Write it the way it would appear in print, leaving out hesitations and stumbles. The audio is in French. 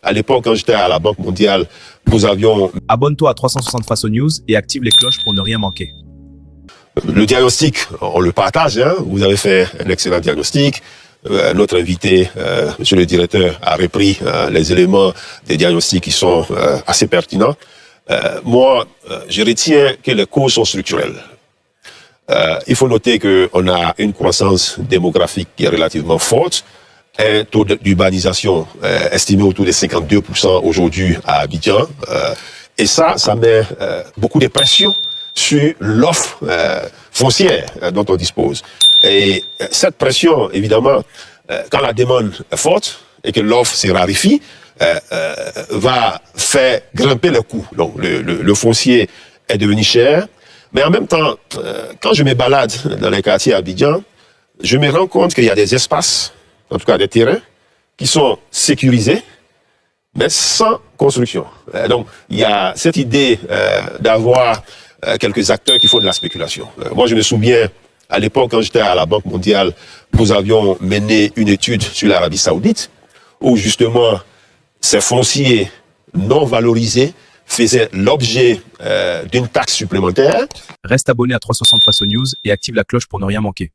À l'époque, quand j'étais à la Banque mondiale, nous avions... Abonne-toi à 360 Face aux News et active les cloches pour ne rien manquer. Le diagnostic, on le partage, hein. Vous avez fait un excellent diagnostic. Notre invité, monsieur le directeur, a repris les éléments des diagnostics qui sont assez pertinents. Moi, je retiens que les causes sont structurelles. Il faut noter qu'on a une croissance démographique qui est relativement forte, un taux d'urbanisation estimé autour de 52% aujourd'hui à Abidjan, et ça met beaucoup de pression sur l'offre foncière dont on dispose. Et cette pression, évidemment, quand la demande est forte et que l'offre se raréfie, va faire grimper le coût. Donc le foncier est devenu cher, mais en même temps, quand je me balade dans les quartiers à Abidjan, je me rends compte qu'il y a des espaces, en tout cas des terrains, qui sont sécurisés, mais sans construction. Donc il y a cette idée d'avoir quelques acteurs qui font de la spéculation. Moi, je me souviens, à l'époque, quand j'étais à la Banque mondiale, nous avions mené une étude sur l'Arabie Saoudite, où justement, ces fonciers non valorisés faisaient l'objet d'une taxe supplémentaire. Reste abonné à 360 Face aux News et active la cloche pour ne rien manquer.